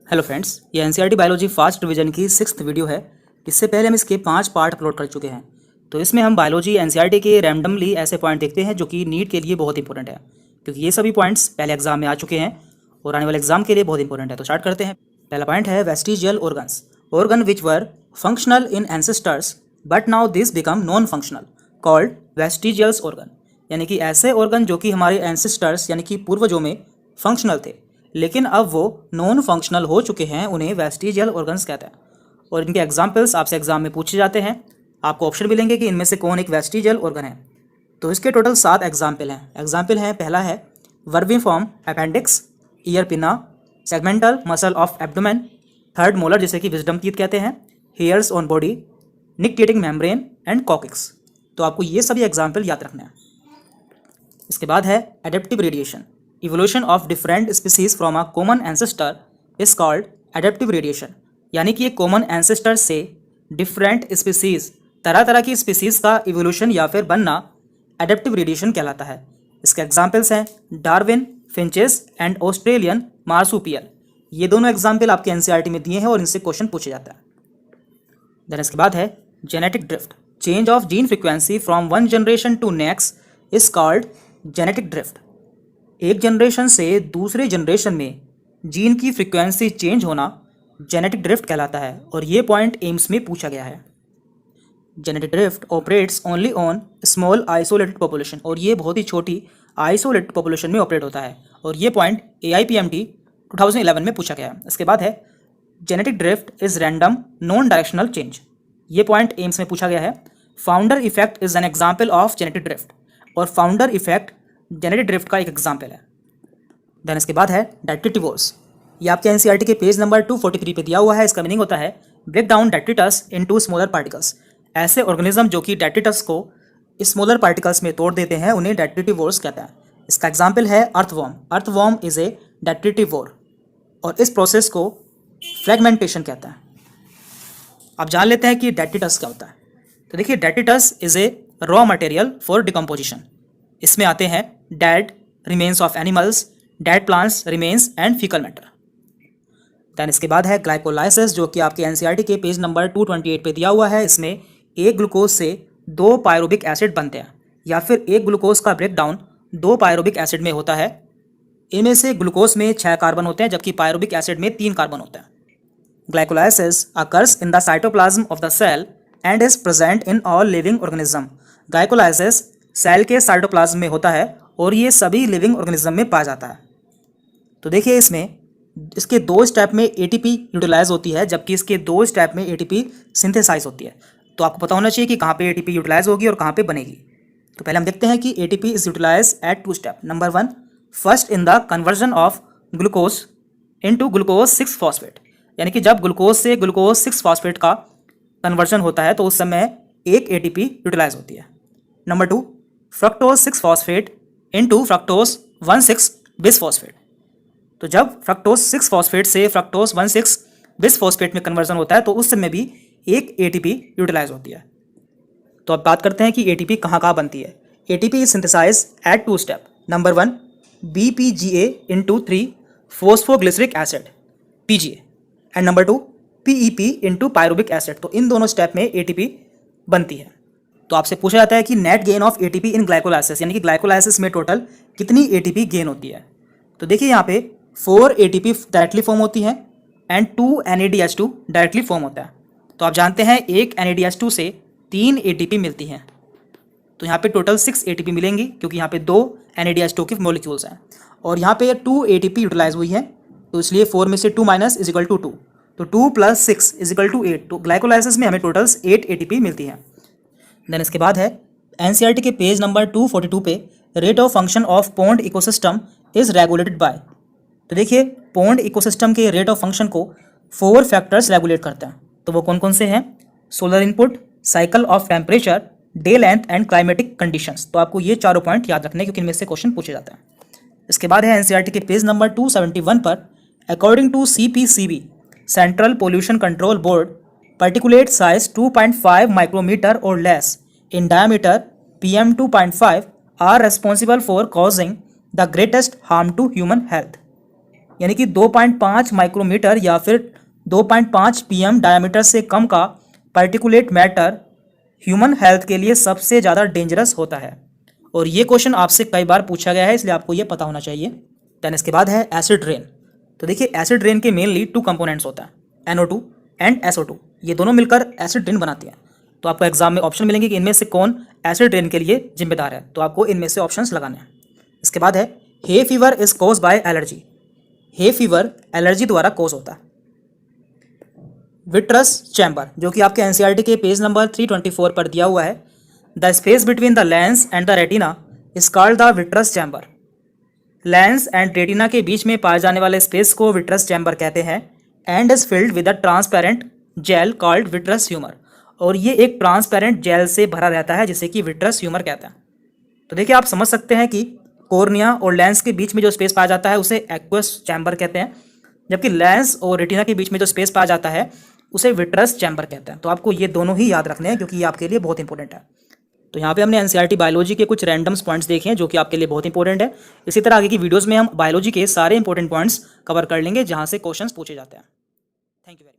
Hello friends, ये NCERT biology first revision की 6th video है। इससे पहले हम इसके 5 पार्ट अपलोड कर चुके हैं। तो इसमें हम बायोलॉजी एनसीईआरटी के रैंडमली ऐसे पॉइंट देखते हैं जो कि नीट के लिए बहुत इंपॉर्टेंट है, क्योंकि ये सभी पॉइंट्स पहले एग्जाम में आ चुके हैं और आने वाले एग्जाम के लिए बहुत इंपॉर्टेंट है। तो स्टार्ट करते हैं। पहला पॉइंट है vestigial organs, organ which were functional in ancestors but now this become non functional called vestigials organ. यानी कि ऐसे ऑर्गन जो कि हमारे एंसेस्टर्स यानी कि पूर्वजों में फंक्शनल थे लेकिन अब वो नॉन फंक्शनल हो चुके हैं, उन्हें वेस्टिजियल ऑर्गन्स कहते हैं। और इनके एग्जाम्पल्स आपसे एग्जाम में पूछे जाते हैं। आपको ऑप्शन मिलेंगे कि इनमें से कौन एक वेस्टिजियल ऑर्गन है। तो इसके टोटल 7 एग्जाम्पल हैं। पहला है vermiform appendix, ear pinna, segmental muscle of abdomen, third molar जिसे कि विजडम टीथ कहते हैं, hairs on body, nictitating membrane and coccyx. तो आपको ये सभी एग्जाम्पल याद रखना है। इसके बाद है adaptive radiation, evolution of different species from a common ancestor is called adaptive radiation. यानी कि एक कॉमन एंसेस्टर से डिफरेंट स्पीसीज, तरह तरह की स्पीसीज का इवोल्यूशन या फिर बनना एडेप्टिव रेडिएशन कहलाता है। इसके एग्जाम्पल्स हैं Darwin, finches and Australian marsupial. ये दोनों एग्जाम्पल आपके एनसीईआरटी में दिए हैं और इनसे क्वेश्चन पूछे जाता है। देन इसके बाद है genetic drift, change of gene frequency from one generation to next is called genetic drift. एक जनरेशन से दूसरे जनरेशन में जीन की फ्रीक्वेंसी चेंज होना जेनेटिक ड्रिफ्ट कहलाता है और ये पॉइंट एम्स में पूछा गया है। Genetic drift operates only on small isolated population, और ये बहुत ही छोटी आइसोलेटेड पॉपुलेशन में ऑपरेट होता है और ये पॉइंट AIPMT 2011 में पूछा गया है। इसके बाद है genetic drift is random non directional change. ये पॉइंट एम्स में पूछा गया है। Founder effect is an example of genetic drift, और फाउंडर इफेक्ट जेनेटिक ड्रिफ्ट का एक एग्जाम्पल है। देन इसके बाद है डेट्रिटिवोर्स। ये आपके एनसीईआरटी के पेज नंबर 243 पे दिया हुआ है। इसका मीनिंग होता है break down detritus into smaller particles. ऐसे ऑर्गेनिज्म जो कि डेट्रिटस को स्मॉलर पार्टिकल्स में तोड़ देते हैं उन्हें डेट्रिटिवोर्स कहते हैं। इसका एग्जाम्पल है अर्थवॉर्म। अर्थवॉर्म इज ए डेट्रिटिवोर और इस प्रोसेस को फ्रेगमेंटेशन कहते हैं। अब जान लेते हैं कि डेट्रिटस क्या होता है। तो देखिए, detritus is a raw material for decomposition. इसमें आते हैं dead remains of animals, dead plants remains and faecal matter. Than इसके बाद है ग्लाइकोलाइसिस, जो कि आपके एनसीईआरटी के पेज नंबर 228 पे दिया हुआ है। इसमें एक ग्लूकोज से 2 पायरुबिक एसिड बनते हैं, या फिर एक ग्लूकोज का ब्रेकडाउन 2 पायरुबिक एसिड में होता है। इनमें से ग्लूकोज में 6 कार्बन होते हैं जबकि पायरुबिक एसिड में 3 कार्बन होते हैं। Glycolysis occurs in the cytoplasm of the cell and is present in all living organism. Glycolysis cell के साइटोप्लाज्म में होता है और ये सभी लिविंग ऑर्गेनिज्म में पाया जाता है। तो देखिए, इसके 2 स्टेप में ATP यूटिलाइज होती है, जबकि इसके 2 स्टेप में ATP सिंथेसाइज होती है। तो आपको पता होना चाहिए कि कहाँ पे ATP यूटिलाइज होगी और कहाँ पे बनेगी। तो पहले हम देखते हैं कि ATP is utilise at 2 step. Number 1, first in the conversion of glucose into glucose 6 phosphate. यानी कि जब ग्लूकोज से ग्लूकोज 6 फॉस्फेट का कन्वर्जन होता है तो उस समय एक ATP यूटिलाइज होती है। Number 2, fructose 6 phosphate into fructose 1,6 bisphosphate. तो जब फ्रक्टोज 6 फॉस्फेट से फ्रक्टोज 1,6 बिसफॉस्फेट में कन्वर्जन होता है तो उस समय भी एक ATP यूटिलाइज होती है। तो अब बात करते हैं कि ATP कहाँ कहाँ बनती है। ATP is synthesize at 2 step. Number 1, BPGA into 3 phosphoglyceric acid PGA, and number 2, PEP into pyruvic acid. तो इन दोनों स्टेप में ATP बनती है। तो आपसे पूछा जाता है कि net gain of ATP in glycolysis, यानी कि ग्लाइकोलाइसिस में टोटल कितनी ATP गेन होती है। तो देखिए, यहाँ पे 4 ATP डायरेक्टली फॉर्म होती हैं एंड 2 NADH2 डायरेक्टली फॉर्म होता है। तो आप जानते हैं एक NADH2 से 3 ATP मिलती हैं। तो यहाँ पे टोटल 6 ATP मिलेंगी, क्योंकि यहाँ पे 2 NADH2 के मॉलिक्यूल्स हैं और यहाँ पे 2 ATP यूटिलाइज हुई है। तो इसलिए 4 में से 2 माइनस इज इक्वल टू 2, तो 2 + 6 इज इक्वल टू 8। तो ग्लाइकोलाइसिस में हमें टोटल 8 ATP मिलती हैं। देन इसके बाद है एनसीईआरटी के पेज नंबर 242 पे rate of function of pond ecosystem is regulated by. तो देखिए, पॉन्ड इकोसिस्टम के रेट ऑफ फंक्शन को 4 फैक्टर्स रेगुलेट करते हैं। तो वो कौन कौन से हैं? Solar input, cycle of temperature, day length and climatic conditions. तो आपको ये चारों पॉइंट याद रखने, क्योंकि इनमें से क्वेश्चन पूछे जाते हैं। इसके बाद है एनसीईआरटी के पेज नंबर 271 पर according to CPCB central pollution control board, particulate size 2.5 micrometer or less in diameter PM2.5 are responsible for causing the greatest harm to human health. यानी कि 2.5 माइक्रोमीटर या फिर 2.5 pm डायमीटर से कम का particulate matter human health के लिए सबसे ज़्यादा डेंजरस होता है। और ये क्वेश्चन आपसे कई बार पूछा गया है, इसलिए आपको ये पता होना चाहिए। देन इसके बाद है एसिड रेन। तो देखिए एसिड रेन के मेनली 2 कंपोनेंट्स होता है, NO2 एंड SO2। ये दोनों मिलकर एसिड रेन बनाती हैं। तो आपको एग्जाम में ऑप्शन मिलेंगे कि इनमें से कौन एसिड रेन के लिए जिम्मेदार है, तो आपको इनमें से ऑप्शंस लगाने हैं। इसके बाद है hay fever is cause by allergy. Hay fever allergy द्वारा कॉज होता है। विट्रस चैम्बर, जो कि आपके एनसीईआरटी के पेज नंबर 324 पर दिया हुआ है। The space between the lens and the retina is called the vitreous chamber. Lens and retina के बीच में पाए जाने वाले स्पेस को विट्रस चैम्बर कहते हैं। And is filled with a transparent gel called vitreous humour. और ये एक ट्रांसपेरेंट जेल से भरा रहता है जिसे कि विट्रस ह्यूमर कहते हैं। तो देखिए आप समझ सकते हैं कि कॉर्निया और लेंस के बीच में जो स्पेस पाया जाता है उसे एक्वस चैम्बर कहते हैं, जबकि लेंस और रेटिना के बीच में जो स्पेस पाया जाता है उसे विट्रस चैम्बर कहते हैं। तो आपको ये दोनों ही याद रखने हैं क्योंकि ये आपके लिए बहुत इंपॉर्टेंट है। तो यहाँ पे हमने एनसीईआरटी बायोलॉजी के कुछ रैंडम्स पॉइंट्स देखे हैं जो कि आपके लिए बहुत इंपॉर्टेंट है। इसी तरह आगे की वीडियोज़ में हम बायोलॉजी के सारे इंपॉर्टेंट पॉइंट्स कवर कर लेंगे जहाँ से क्वेश्चंस पूछे जाते हैं। Thank you very much.